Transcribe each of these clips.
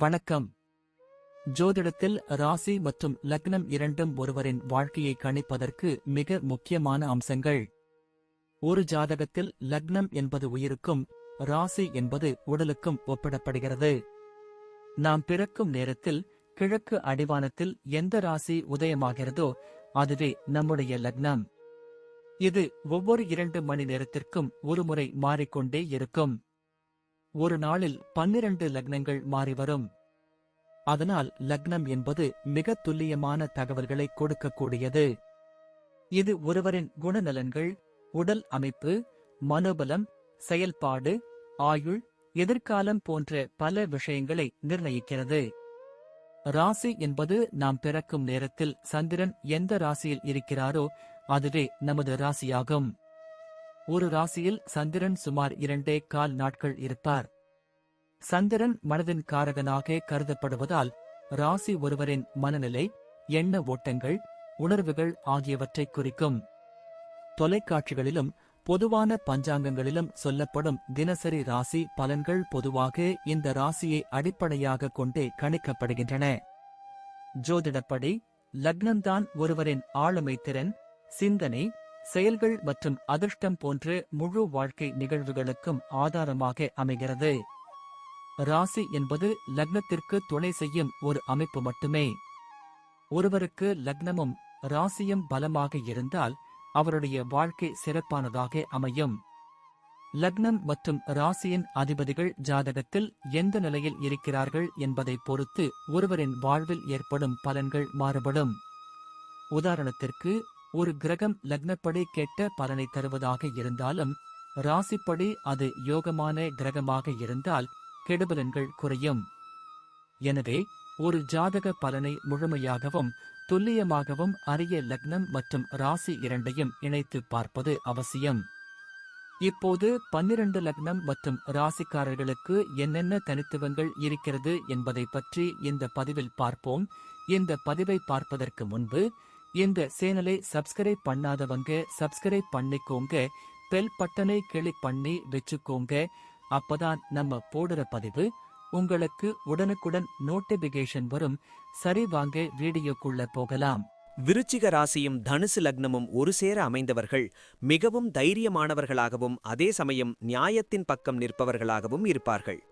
வணக்கம். ஜோதிடத்தில் ராசி மற்றும் லக்னம் இரண்டும் ஒருவரின் வாழ்க்கையை கணிப்பதற்கு மிக முக்கியமான அம்சங்கள். ஒரு ஜாதகத்தில் லக்னம் என்பது உயிருக்கும், ராசி என்பது உடலுக்கும் ஒப்பிடப்படுகிறது. நாம் பிறக்கும் நேரத்தில் கிழக்கு அடிவானத்தில் எந்த ராசி உதயமாகிறதோ அதுவே நம்முடைய லக்னம். இது ஒவ்வொரு 2 மணி நேரத்திற்கும் ஒருமுறை மாறிக்கொண்டே இருக்கும். ஒரு நாளில் 12 லக்னங்கள் மாறிவரும். அதனால் லக்னம் என்பது மிக துல்லியமான தகவல்களை கொடுக்கக்கூடியது. இது ஒருவரின் குணநலன்கள், உடல் அமைப்பு, மனோபலம், செயல்பாடு, ஆயுள், எதிர்காலம் போன்ற பல விஷயங்களை நிர்ணயிக்கிறது. ராசி என்பது நாம் பிறக்கும் நேரத்தில் சந்திரன் எந்த ராசியில் இருக்கிறாரோ அதுவே நமது ராசியாகும். ஒரு ராசியில் சந்திரன் சுமார் 2.25 நாட்கள் இருப்பார். சந்திரன் மனதின் காரகனாக கருதப்படுவதால் ராசி ஒருவரின் மனநிலை, எண்ண ஓட்டங்கள், உணர்வுகள் ஆகியவற்றை குறிக்கும். தொலைக்காட்சிகளிலும் பொதுவான பஞ்சாங்கங்களிலும் சொல்லப்படும் தினசரி ராசி பலன்கள் பொதுவாக இந்த ராசியை அடிப்படையாக கொண்டே கணிக்கப்படுகின்றன. ஜோதிடப்படி லக்னம்தான் ஒருவரின் ஆளுமை திறன், சிந்தனை, செயல்கள் மற்றும் அதிர்ஷ்டம் போன்ற முழு வாழ்க்கை நிகழ்வுகளுக்கும் ஆதாரமாக அமைகிறது. ராசி என்பது லக்னத்திற்கு துணை செய்யும் ஒரு அமைப்பு மட்டுமே. ஒருவருக்கு லக்னமும் ராசியும் பலமாக இருந்தால் அவருடைய வாழ்க்கை சிறப்பானதாக அமையும். லக்னம் மற்றும் ராசியின் அதிபதிகள் ஜாதகத்தில் எந்த நிலையில் இருக்கிறார்கள் என்பதை பொறுத்து ஒருவரின் வாழ்வில் ஏற்படும் பலன்கள் மாறுபடும். உதாரணத்திற்கு, ஒரு கிரகம் லக்னப்படி கெட்ட பலனை தருவதாக இருந்தாலும் ராசிப்படி அது யோகமான கிரகமாக இருந்தால் கெடுபலன்கள் குறையும். எனவே ஒரு ஜாதக பலனை முழுமையாகவும் துல்லியமாகவும் அறிய லக்னம் மற்றும் ராசி இரண்டையும் இணைத்து பார்ப்பது அவசியம். இப்போது 12 லக்னம் மற்றும் ராசிக்காரர்களுக்கு என்னென்ன தனித்துவங்கள் இருக்கிறது என்பதை பற்றி இந்த பதிவில் பார்ப்போம். இந்த பதிவை பார்ப்பதற்கு முன்பு இந்த சேனலை சப்ஸ்கிரைப் பண்ணாதவங்க சப்ஸ்கிரைப் பண்ணிக்கோங்க, பெல் பட்டனை கிளிக் பண்ணி வச்சுக்கோங்க. அப்பதான் நம்ம போடுற பதிவு உங்களுக்கு உடனுக்குடன் நோட்டிபிகேஷன் வரும். சரி, வாங்க வீடியோக்குள்ள போகலாம். விருச்சிக ராசியும் தனுசு லக்னமும் ஒரு சேர அமைந்தவர்கள் மிகவும் தைரியமானவர்களாகவும் அதே சமயம் நியாயத்தின் பக்கம் நிற்பவர்களாகவும் இருப்பார்கள்.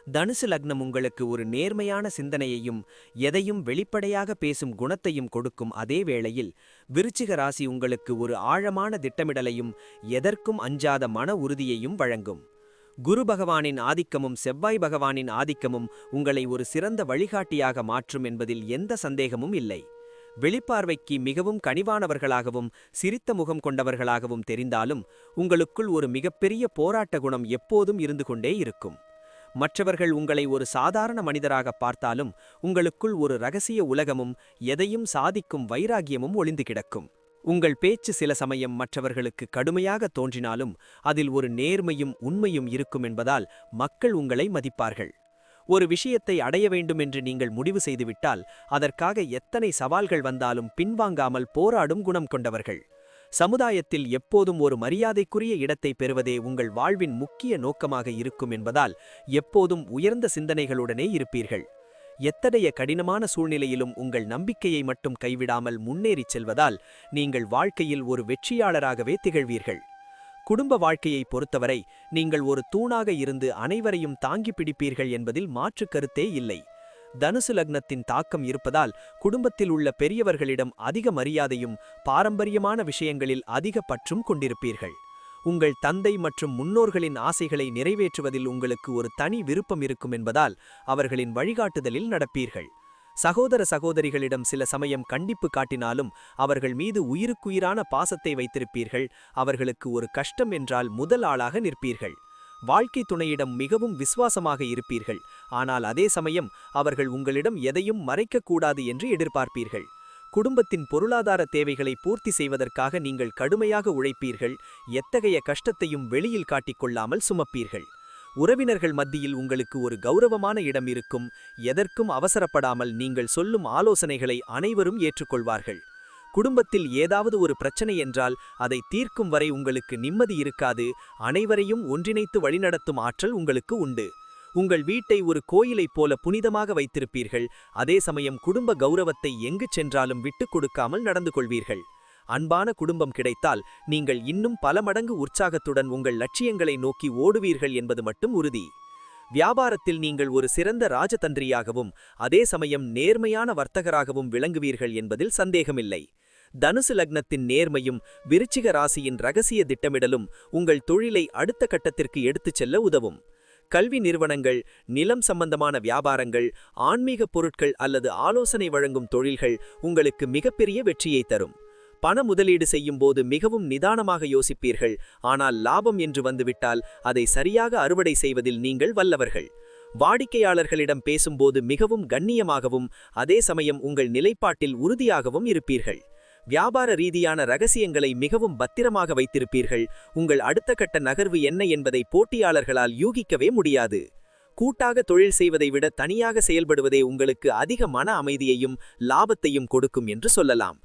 தனுசு லக்னம் உங்களுக்கு ஒரு நேர்மையான சிந்தனையையும் எதையும் வெளிப்படையாக பேசும் குணத்தையும் கொடுக்கும். அதே வேளையில் விருச்சிக ராசி உங்களுக்கு ஒரு ஆழமான திட்டமிடலையும் எதற்கும் அஞ்சாத மன உறுதியையும் வழங்கும். குரு பகவானின் ஆதிக்கமும் செவ்வாய் பகவானின் ஆதிக்கமும் உங்களை ஒரு சிறந்த வழிகாட்டியாக மாற்றும் என்பதில் எந்த சந்தேகமும் இல்லை. வெளிப்பார்வைக்கு மிகவும் கனிவானவர்களாகவும் சிரித்த முகம் கொண்டவர்களாகவும் தெரிந்தாலும் உங்களுக்குள் ஒரு மிகப்பெரிய போராட்ட குணம் எப்போதும் இருந்து கொண்டே இருக்கும். மற்றவர்கள் உங்களை ஒரு சாதாரண மனிதராக பார்த்தாலும் உங்களுக்குள் ஒரு இரகசிய உலகமும் எதையும் சாதிக்கும் வைராகியமும் ஒளிந்து கிடக்கும். உங்கள் பேச்சு சில சமயம் மற்றவர்களுக்கு கடுமையாக தோன்றினாலும் அதில் ஒரு நேர்மையும் உண்மையும் இருக்கும் என்பதால் மக்கள் உங்களை மதிப்பார்கள். ஒரு விஷயத்தை அடைய வேண்டும் என்று நீங்கள் முடிவு செய்துவிட்டால் அதற்காக எத்தனை சவால்கள் வந்தாலும் பின்வாங்காமல் போராடும் குணம் கொண்டவர்கள். சமுதாயத்தில் எப்போதும் ஒரு மரியாதைக்குரிய இடத்தை பெறுவதே உங்கள் வாழ்வின் முக்கிய நோக்கமாக இருக்கும் என்பதால் எப்போதும் உயர்ந்த சிந்தனைகளுடனே இருப்பீர்கள். எத்தகைய கடினமான சூழ்நிலையிலும் உங்கள் நம்பிக்கையை மட்டும் கைவிடாமல் முன்னேறிச் செல்வதால் நீங்கள் வாழ்க்கையில் ஒரு வெற்றியாளராகவே திகழ்வீர்கள். குடும்ப வாழ்க்கையை பொறுத்தவரை நீங்கள் ஒரு தூணாக இருந்து அனைவரையும் தாங்கி பிடிப்பீர்கள் என்பதில் மாற்று கருத்தே இல்லை. தனுசு லக்னத்தின் தாக்கம் இருப்பதால் குடும்பத்தில் உள்ள பெரியவர்களிடம் அதிக மரியாதையும் பாரம்பரியமான விஷயங்களில் அதிக பற்றும் கொண்டிருப்பீர்கள். உங்கள் தந்தை மற்றும் முன்னோர்களின் ஆசைகளை நிறைவேற்றுவதில் உங்களுக்கு ஒரு தனி விருப்பம் இருக்கும் என்பதால் அவர்களின் வழிகாட்டுதலில் நடப்பீர்கள். சகோதர சகோதரிகளிடம் சில சமயம் கண்டிப்பு காட்டினாலும் அவர்கள் மீது உயிருக்குயிரான பாசத்தை வைத்திருப்பீர்கள். அவர்களுக்கு ஒரு கஷ்டம் என்றால் முதல் ஆளாக நிற்பீர்கள். வாழ்க்கை துணையிடம் மிகவும் விசுவாசமாக இருப்பீர்கள். ஆனால் அதே சமயம் அவர்கள் உங்களிடம் எதையும் மறைக்கக்கூடாது என்று எதிர்பார்ப்பீர்கள். குடும்பத்தின் பொருளாதார தேவைகளை பூர்த்தி செய்வதற்காக நீங்கள் கடுமையாக உழைப்பீர்கள். எத்தகைய கஷ்டத்தையும் வெளியில் காட்டிக்கொள்ளாமல் சுமப்பீர்கள். உறவினர்கள் மத்தியில் உங்களுக்கு ஒரு கௌரவமான இடம் இருக்கும். எதற்கும் அவசரப்படாமல் நீங்கள் சொல்லும் ஆலோசனைகளை அனைவரும் ஏற்றுக்கொள்வார்கள். குடும்பத்தில் ஏதாவது ஒரு பிரச்சனை என்றால் அதை தீர்க்கும் வரை உங்களுக்கு நிம்மதி இருக்காது. அனைவரையும் ஒன்றிணைத்து வழிநடத்தும் ஆற்றல் உங்களுக்கு உண்டு. உங்கள் வீட்டை ஒரு கோயிலைப் போல புனிதமாக வைத்திருப்பீர்கள். அதே சமயம் குடும்ப கௌரவத்தை எங்கு சென்றாலும் விட்டுக் கொடுக்காமல் நடந்து கொள்வீர்கள். அன்பான குடும்பம் கிடைத்தால் நீங்கள் இன்னும் பல மடங்கு உற்சாகத்துடன் உங்கள் லட்சியங்களை நோக்கி ஓடுவீர்கள் என்பது மட்டும் உறுதி. வியாபாரத்தில் நீங்கள் ஒரு சிறந்த ராஜதந்திரியாகவும் அதே சமயம் நேர்மையான வர்த்தகராகவும் விளங்குவீர்கள் என்பதில் சந்தேகமில்லை. தனுசு லக்னத்தின் நேர்மையும் விருச்சிக ராசியின் ரகசிய திட்டமிடலும் உங்கள் தொழிலை அடுத்த கட்டத்திற்கு எடுத்துச் செல்ல உதவும். கல்வி நிறுவனங்கள், நிலம் சம்பந்தமான வியாபாரங்கள், ஆன்மீக பொருட்கள் அல்லது ஆலோசனை வழங்கும் தொழில்கள் உங்களுக்கு மிகப்பெரிய வெற்றியை தரும். பண முதலீடு செய்யும் போது மிகவும் நிதானமாக யோசிப்பீர்கள். ஆனால் லாபம் என்று வந்துவிட்டால் அதை சரியாக அறுவடை செய்வதில் நீங்கள் வல்லவர்கள். வாடிக்கையாளர்களிடம் பேசும்போது மிகவும் கண்ணியமாகவும் அதே சமயம் உங்கள் நிலைப்பாட்டில் உறுதியாகவும் இருப்பீர்கள். வியாபார ரீதியான ரகசியங்களை மிகவும் பத்திரமாக வைத்திருப்பீர்கள். உங்கள் அடுத்த கட்ட நகர்வு என்ன என்பதை போட்டியாளர்களால் யூகிக்கவே முடியாது. கூட்டாக தொழில் செய்வதை விட தனியாக செயல்படுவதே உங்களுக்கு அதிக மன அமைதியையும் லாபத்தையும் கொடுக்கும் என்று சொல்லலாம்.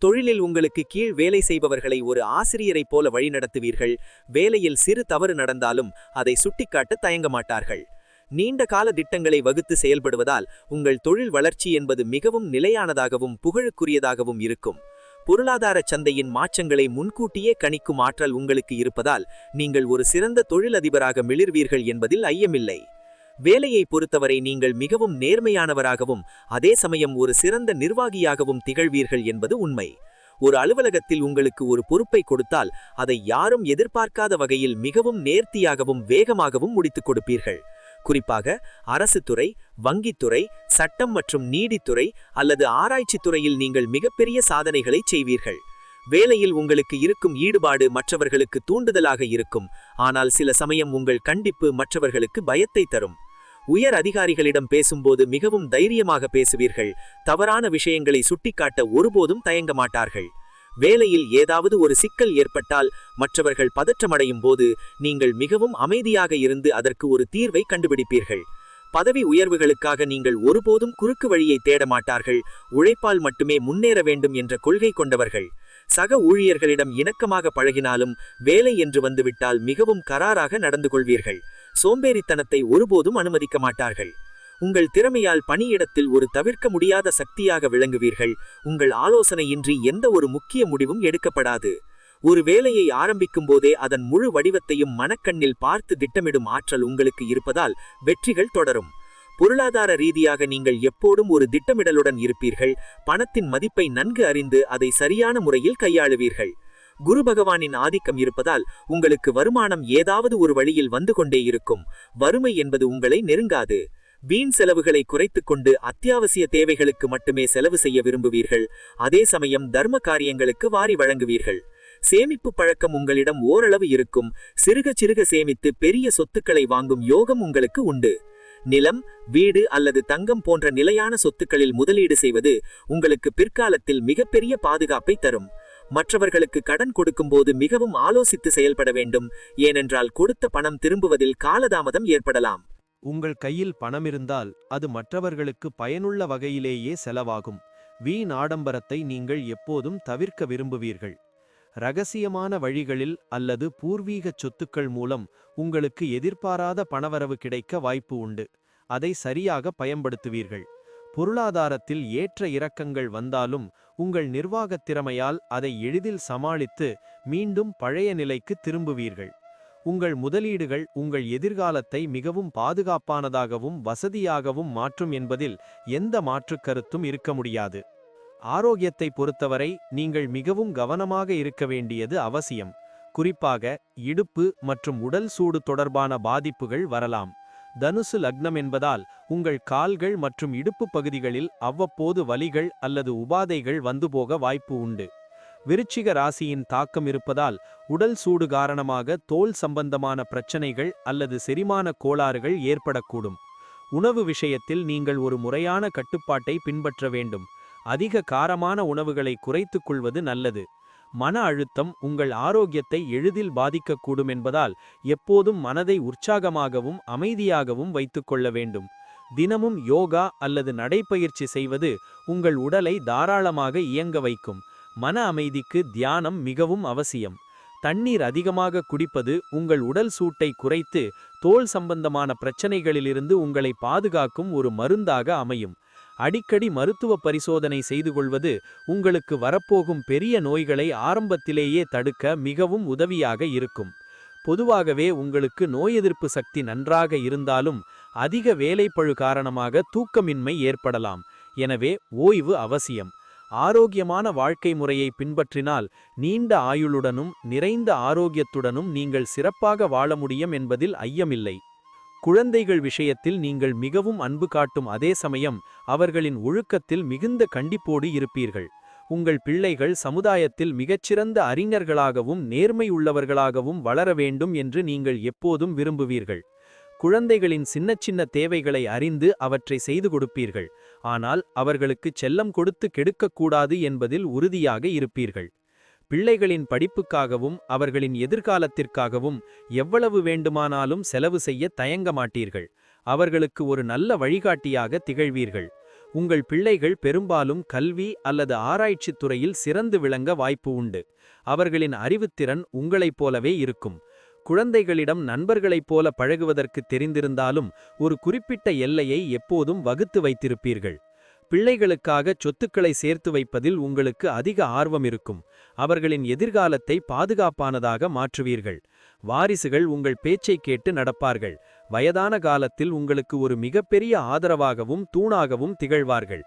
தொழிலில் உங்களுக்கு கீழ் வேலை செய்பவர்களை ஒரு ஆசிரியரைப் போல வழிநடத்துவீர்கள். வேலையில் சிறு தவறு நடந்தாலும் அதை சுட்டிக்காட்ட தயங்க மாட்டார்கள். நீண்ட கால திட்டங்களை வகுத்து செயல்படுவதால் உங்கள் தொழில் வளர்ச்சி என்பது மிகவும் நிலையானதாகவும் புகழுக்குரியதாகவும் இருக்கும். பொருளாதார சந்தையின் மாற்றங்களை முன்கூட்டியே கணிக்கும் ஆற்றல் உங்களுக்கு இருப்பதால் நீங்கள் ஒரு சிறந்த தொழிலதிபராக மிளிர்வீர்கள் என்பதில் ஐயமில்லை. வேலையை பொறுத்தவரை நீங்கள் மிகவும் நேர்மையானவராகவும் அதே சமயம் ஒரு சிறந்த நிர்வாகியாகவும் திகழ்வீர்கள் என்பது உண்மை. ஒரு அலுவலகத்தில் உங்களுக்கு ஒரு பொறுப்பை கொடுத்தால் அதை யாரும் எதிர்பார்க்காத வகையில் மிகவும் நேர்த்தியாகவும் வேகமாகவும் முடித்துக் கொடுப்பீர்கள். குறிப்பாக அரசு துறை, வங்கித்துறை, சட்டம் மற்றும் நீதித்துறை அல்லது ஆராய்ச்சி துறையில் நீங்கள் மிகப்பெரிய சாதனைகளை செய்வீர்கள். வேலையில் உங்களுக்கு இருக்கும் ஈடுபாடு மற்றவர்களுக்கு தூண்டுதலாக இருக்கும். ஆனால் சில சமயம் உங்கள் கண்டிப்பு மற்றவர்களுக்கு பயத்தை தரும். உயர் அதிகாரிகளிடம் பேசும்போது மிகவும் தைரியமாக பேசுவீர்கள். தவறான விஷயங்களை சுட்டிக்காட்ட ஒருபோதும் தயங்க மாட்டார்கள். வேலையில் ஏதாவது ஒரு சிக்கல் ஏற்பட்டால் மற்றவர்கள் பதற்றமடையும் போது நீங்கள் மிகவும் அமைதியாக இருந்து அதற்கு ஒரு தீர்வை கண்டுபிடிப்பீர்கள். பதவி உயர்வுகளுக்காக நீங்கள் ஒருபோதும் குறுக்கு வழியை தேட மாட்டார்கள். உழைப்பால் மட்டுமே முன்னேற வேண்டும் என்ற கொள்கை கொண்டவர்கள். சக ஊழியர்களிடம் இணக்கமாக பழகினாலும் வேலை என்று வந்துவிட்டால் மிகவும் கராராக நடந்து கொள்வீர்கள். சோம்பேறித்தனத்தை ஒருபோதும் அனுமதிக்க மாட்டார்கள். உங்கள் திறமையால் பணியிடத்தில் ஒரு தவிர்க்க முடியாத சக்தியாக விளங்குவீர்கள். உங்கள் ஆலோசனையின்றி எந்த ஒரு முக்கிய முடிவும் எடுக்கப்படாது. ஒரு வேலையை ஆரம்பிக்கும் போதே அதன் முழு வடிவத்தையும் மனக்கண்ணில் பார்த்து திட்டமிடும் ஆற்றல் உங்களுக்கு இருப்பதால் வெற்றிகள் தொடரும். பொருளாதார ரீதியாக நீங்கள் எப்போதும் ஒரு திட்டமிடலுடன் இருப்பீர்கள். பணத்தின் மதிப்பை நன்கு அறிந்து அதை சரியான முறையில் கையாளுவீர்கள். குரு பகவானின் ஆதிக்கம் இருப்பதால் உங்களுக்கு வருமானம் ஏதாவது ஒரு வழியில் வந்து கொண்டே இருக்கும். வறுமை என்பது உங்களை நெருங்காது. வீண் செலவுகளை குறைத்துக் கொண்டு அத்தியாவசிய தேவைகளுக்கு மட்டுமே செலவு செய்ய விரும்புவீர்கள். அதே சமயம் தர்ம காரியங்களுக்கு வாரி வழங்குவீர்கள். சேமிப்பு பழக்கம் உங்களிடம் ஓரளவு இருக்கும். சிறுக சிறுக சேமித்து பெரிய சொத்துக்களை வாங்கும் யோகம் உங்களுக்கு உண்டு. நிலம், வீடு அல்லது தங்கம் போன்ற நிலையான சொத்துக்களில் முதலீடு செய்வது உங்களுக்கு பிற்காலத்தில் மிகப்பெரிய பாதுகாப்பை தரும். மற்றவர்களுக்கு கடன் கொடுக்கும்போது மிகவும் ஆலோசித்து செயல்பட வேண்டும். ஏனென்றால் கொடுத்த பணம் திரும்புவதில் காலதாமதம் ஏற்படலாம். உங்கள் கையில் பணம் இருந்தால் அது மற்றவர்களுக்கு பயனுள்ள வகையிலேயே செலவாகும். வீண் ஆடம்பரத்தை நீங்கள் எப்போதும் தவிர்க்க விரும்புவீர்கள். இரகசியமான வழிகளில் அல்லது பூர்வீக சொத்துக்கள் மூலம் உங்களுக்கு எதிர்பாராத பணவரவு கிடைக்க வாய்ப்பு உண்டு. அதை சரியாக பயன்படுத்துவீர்கள். பொருளாதாரத்தில் ஏற்ற இறக்கங்கள் வந்தாலும் உங்கள் நிர்வாகத் திறமையால் அதை எளிதில் சமாளித்து மீண்டும் பழைய நிலைக்கு திரும்புவீர்கள். உங்கள் முதலீடுகள் உங்கள் எதிர்காலத்தை மிகவும் பாதுகாப்பானதாகவும் வசதியாகவும் மாற்றும் என்பதில் எந்த மாற்றுக் கருத்தும் இருக்க முடியாது. ஆரோக்கியத்தை பொறுத்தவரை நீங்கள் மிகவும் கவனமாக இருக்க வேண்டியது அவசியம். குறிப்பாக இடுப்பு மற்றும் உடல் சூடு தொடர்பான பாதிப்புகள் வரலாம். தனுசு லக்னம் என்பதால் உங்கள் கால்கள் மற்றும் இடுப்பு பகுதிகளில் அவ்வப்போது வலிகள் அல்லது உபாதைகள் வந்து போக வாய்ப்பு உண்டு. விருச்சிக ராசியின் தாக்கம் இருப்பதால் உடல் சூடு காரணமாக தோல் சம்பந்தமான பிரச்சனைகள் அல்லது செரிமான கோளாறுகள் ஏற்படக்கூடும். உணவு விஷயத்தில் நீங்கள் ஒரு முறையான கட்டுப்பாட்டை பின்பற்ற வேண்டும். அதிக காரமான உணவுகளை குறைத்துக் கொள்வது நல்லது. மன அழுத்தம் உங்கள் ஆரோக்கியத்தை எளிதில் பாதிக்கக்கூடும் என்பதால் எப்போதும் மனதை உற்சாகமாகவும் அமைதியாகவும் வைத்துக்கொள்ள வேண்டும். தினமும் யோகா அல்லது நடைப்பயிற்சி செய்வது உங்கள் உடலை தாராளமாக இயங்க வைக்கும். மன அமைதிக்கு தியானம் மிகவும் அவசியம். தண்ணீர் அதிகமாக குடிப்பது உங்கள் உடல் சூட்டை குறைத்து தோல் சம்பந்தமான பிரச்சனைகளிலிருந்து உங்களை பாதுகாக்கும் ஒரு மருந்தாக அமையும். அடிக்கடி மருத்துவ பரிசோதனை செய்து கொள்வது உங்களுக்கு வரப்போகும் பெரிய நோய்களை ஆரம்பத்திலேயே தடுக்க மிகவும் உதவியாக இருக்கும். பொதுவாகவே உங்களுக்கு நோய் எதிர்ப்பு சக்தி நன்றாக இருந்தாலும் அதிக வேலைப்பழு காரணமாக தூக்கமின்மை ஏற்படலாம். எனவே ஓய்வு அவசியம். ஆரோக்கியமான வாழ்க்கை முறையை பின்பற்றினால் நீண்ட ஆயுளுடனும் நிறைந்த ஆரோக்கியத்துடனும் நீங்கள் சிறப்பாக வாழ முடியும் என்பதில் ஐயமில்லை. குழந்தைகள் விஷயத்தில் நீங்கள் மிகவும் அன்பு காட்டும் அதே சமயம் அவர்களின் ஒழுக்கத்தில் மிகுந்த கண்டிப்போடு இருப்பீர்கள். உங்கள் பிள்ளைகள் சமுதாயத்தில் மிகச்சிறந்த அறிஞர்களாகவும் நேர்மை உள்ளவர்களாகவும் வளர வேண்டும் என்று நீங்கள் எப்போதும் விரும்புவீர்கள். குழந்தைகளின் சின்ன தேவைகளை அறிந்து அவற்றை செய்து கொடுப்பீர்கள். ஆனால் அவர்களுக்கு செல்லம் கொடுத்து கெடுக்கக்கூடாது என்பதில் உறுதியாக இருப்பீர்கள். பிள்ளைகளின் படிப்புக்காகவும் அவர்களின் எதிர்காலத்திற்காகவும் எவ்வளவு வேண்டுமானாலும் செலவு செய்ய தயங்க மாட்டீர்கள். அவர்களுக்கு ஒரு நல்ல வழிகாட்டியாக திகழ்வீர்கள். உங்கள் பிள்ளைகள் பெரும்பாலும் கல்வி அல்லது ஆராய்ச்சித் துறையில் சிறந்து விளங்க வாய்ப்பு உண்டு. அவர்களின் அறிவுத்திறன் உங்களைப் போலவே இருக்கும். குழந்தைகளிடம் நண்பர்களைப் போல பழகுவதற்கு தெரிந்திருந்தாலும் ஒரு குறிப்பிட்ட எல்லையை எப்போதும் வகுத்து வைத்திருப்பீர்கள். பிள்ளைகளுக்காக சொத்துக்களை சேர்த்து வைப்பதில் உங்களுக்கு அதிக ஆர்வம் இருக்கும். அவர்களின் எதிர்காலத்தை பாதுகாப்பானதாக மாற்றுவீர்கள். வாரிசுகள் உங்கள் பேச்சை கேட்டு நடப்பார்கள். வயதான காலத்தில் உங்களுக்கு ஒரு மிகப்பெரிய ஆதரவாகவும் தூணாகவும் திகழ்வார்கள்.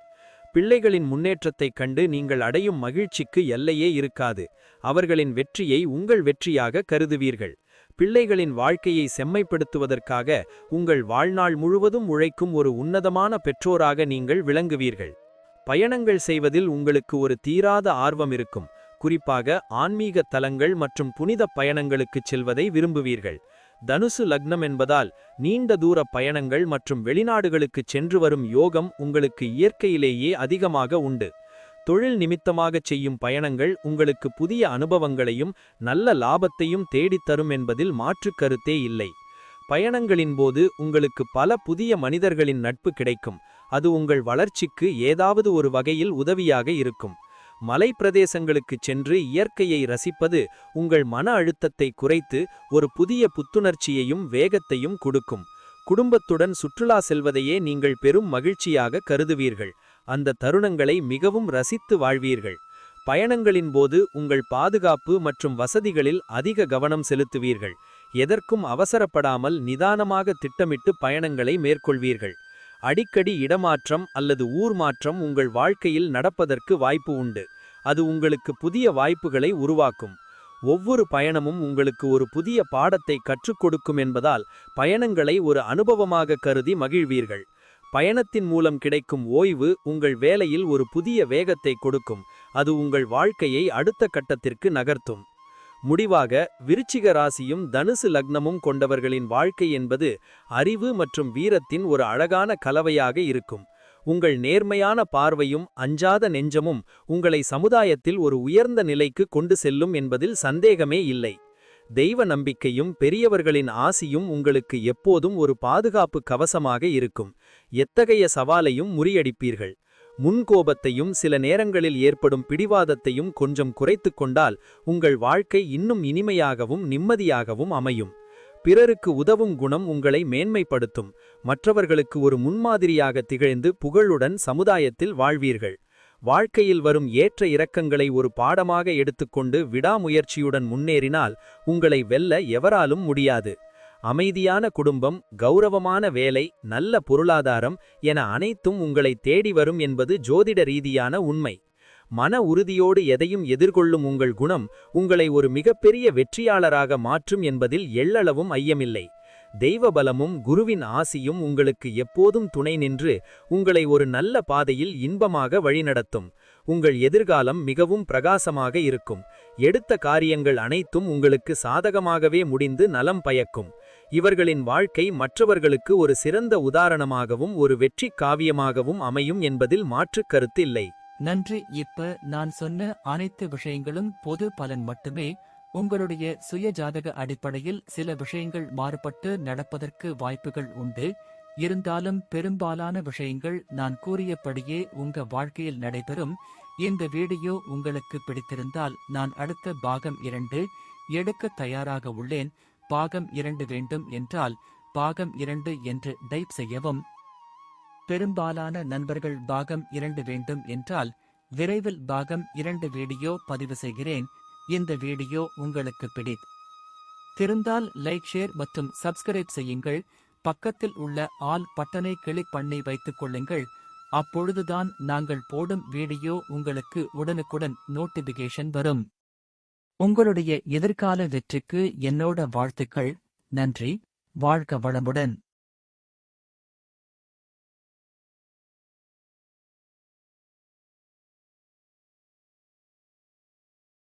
பிள்ளைகளின் முன்னேற்றத்தைக் கண்டு நீங்கள் அடையும் மகிழ்ச்சிக்கு எல்லையே இருக்காது. அவர்களின் வெற்றியை உங்கள் வெற்றியாக கருதுவீர்கள். பிள்ளைகளின் வாழ்க்கையை செம்மைப்படுத்துவதற்காக உங்கள் வாழ்நாள் முழுவதும் உழைக்கும் ஒரு உன்னதமான பெற்றோராக நீங்கள் விளங்குவீர்கள். பயணங்கள் செய்வதில் உங்களுக்கு ஒரு தீராத ஆர்வம் இருக்கும். குறிப்பாக ஆன்மீக தலங்கள் மற்றும் புனித பயணங்களுக்குச் செல்வதை விரும்புவீர்கள். தனுசு லக்னம் என்பதால் நீண்ட தூர பயணங்கள் மற்றும் வெளிநாடுகளுக்குச் சென்று வரும் யோகம் உங்களுக்கு இயற்கையிலேயே அதிகமாக உண்டு. தொழில் நிமித்தமாகச் செய்யும் பயணங்கள் உங்களுக்கு புதிய அனுபவங்களையும் நல்ல லாபத்தையும் தேடித்தரும் என்பதில் மாற்றுக் கருத்தே இல்லை. பயணங்களின் போது உங்களுக்கு பல புதிய மனிதர்களின் நட்பு கிடைக்கும். அது உங்கள் வளர்ச்சிக்கு ஏதாவது ஒரு வகையில் உதவியாக இருக்கும். மலை பிரதேசங்களுக்குச் சென்று இயற்கையை ரசிப்பது உங்கள் மன அழுத்தத்தை குறைத்து ஒரு புதிய புத்துணர்ச்சியையும் வேகத்தையும் கொடுக்கும். குடும்பத்துடன் சுற்றுலா செல்வதையே நீங்கள் பெரும் மகிழ்ச்சியாக கருதுவீர்கள். அந்த தருணங்களை மிகவும் ரசித்து வாழ்வீர்கள். பயணங்களின் போது உங்கள் பாதுகாப்பு மற்றும் வசதிகளில் அதிக கவனம் செலுத்துவீர்கள். எதற்கும் அவசரப்படாமல் நிதானமாக திட்டமிட்டு பயணங்களை மேற்கொள்வீர்கள். அடிக்கடி இடமாற்றம் அல்லது ஊர் மாற்றம் உங்கள் வாழ்க்கையில் நடப்பதற்கு வாய்ப்பு உண்டு. அது உங்களுக்கு புதிய வாய்ப்புகளை உருவாக்கும். ஒவ்வொரு பயணமும் உங்களுக்கு ஒரு புதிய பாடத்தை கற்றுக் கொடுக்கும் என்பதால் பயணங்களை ஒரு அனுபவமாக கருதி மகிழ்வீர்கள். பயணத்தின் மூலம் கிடைக்கும் ஓய்வு உங்கள் வேலையில் ஒரு புதிய வேகத்தை கொடுக்கும். அது உங்கள் வாழ்க்கையை அடுத்த கட்டத்திற்கு நகர்த்தும். முடிவாக, விருச்சிக ராசியும் தனுசு லக்னமும் கொண்டவர்களின் வாழ்க்கை என்பது அறிவு மற்றும் வீரத்தின் ஒரு அழகான கலவையாக இருக்கும். உங்கள் நேர்மையான பார்வையும் அஞ்சாத நெஞ்சமும் உங்களை சமுதாயத்தில் ஒரு உயர்ந்த நிலைக்கு கொண்டு செல்லும் என்பதில் சந்தேகமே இல்லை. தெய்வ நம்பிக்கையும் பெரியவர்களின் ஆசியும் உங்களுக்கு எப்போதும் ஒரு பாதுகாப்பு கவசமாக இருக்கும். எத்தகைய சவாலையும் முறியடிப்பீர்கள். முன்கோபத்தையும் சில நேரங்களில் ஏற்படும் பிடிவாதத்தையும் கொஞ்சம் குறைத்து கொண்டால் உங்கள் வாழ்க்கை இன்னும் இனிமையாகவும் நிம்மதியாகவும் அமையும். பிறருக்கு உதவும் குணம் உங்களை மேன்மைப்படுத்தும். மற்றவர்களுக்கு ஒரு முன்மாதிரியாக திகழ்ந்து புகழுடன் சமுதாயத்தில் வாழ்வீர்கள். வாழ்க்கையில் வரும் ஏற்ற இறக்கங்களை ஒரு பாடமாக எடுத்துக்கொண்டு விடாமுயற்சியுடன் முன்னேறினால் உங்களை வெல்ல எவராலும் முடியாது. அமைதியான குடும்பம், கௌரவமான வேலை, நல்ல பொருளாதாரம் என அனைத்தும் உங்களை தேடி வரும் என்பது ஜோதிட ரீதியான உண்மை. மன உறுதியோடு எதையும் எதிர்கொள்ளும் உங்கள் குணம் உங்களை ஒரு மிகப்பெரிய வெற்றியாளராக மாற்றும் என்பதில் எள்ளளவும் ஐயமில்லை. தெய்வ பலமும் குருவின் ஆசியும் உங்களுக்கு எப்போதும் துணை நின்று உங்களை ஒரு நல்ல பாதையில் இன்பமாக வழிநடத்தும். உங்கள் எதிர்காலம் மிகவும் பிரகாசமாக இருக்கும். எடுத்த காரியங்கள் அனைத்தும் உங்களுக்கு சாதகமாகவே முடிந்து நலம் பயக்கும். இவர்களின் வாழ்க்கை மற்றவர்களுக்கு ஒரு சிறந்த உதாரணமாகவும் ஒரு வெற்றி காவியமாகவும் அமையும் என்பதில் மாற்றுக் கருத்து இல்லை. நன்றி. இப்ப நான் சொன்ன அனைத்து விஷயங்களும் பொது பலன் மட்டுமே. உங்களுடைய சுய ஜாதக அடிப்படையில் சில விஷயங்கள் மாறுபட்டு நடப்பதற்கு வாய்ப்புகள் உண்டு. இருந்தாலும் பெரும்பாலான விஷயங்கள் நான் கூறியபடியே உங்க வாழ்க்கையில் நடைபெறும். இந்த வீடியோ உங்களுக்கு பிடித்திருந்தால் நான் அடுத்த பாகம் 2 எடுக்க தயாராக உள்ளேன். பாகம் 2 வேண்டும் என்றால் பாகம் 2 என்று டைப் செய்யவும். பெரும்பாலான நண்பர்கள் பாகம் 2 வேண்டும் என்றால் விரைவில் பாகம் 2 வீடியோ பதிவு செய்கிறேன். இந்த வீடியோ உங்களுக்கு பிடித்திருந்தால் லைக், ஷேர் மற்றும் சப்ஸ்கிரைப் செய்யுங்கள். பக்கத்தில் உள்ள ஆல் பட்டனை கிளிக் பண்ணி வைத்துக் கொள்ளுங்கள். அப்பொழுதுதான் நாங்கள் போடும் வீடியோ உங்களுக்கு உடனுக்குடன் நோட்டிபிகேஷன் வரும். உங்களுடைய எதிர்கால வெற்றிக்கு என்னோட வாழ்த்துக்கள். நன்றி. வாழ்க வளமுடன்.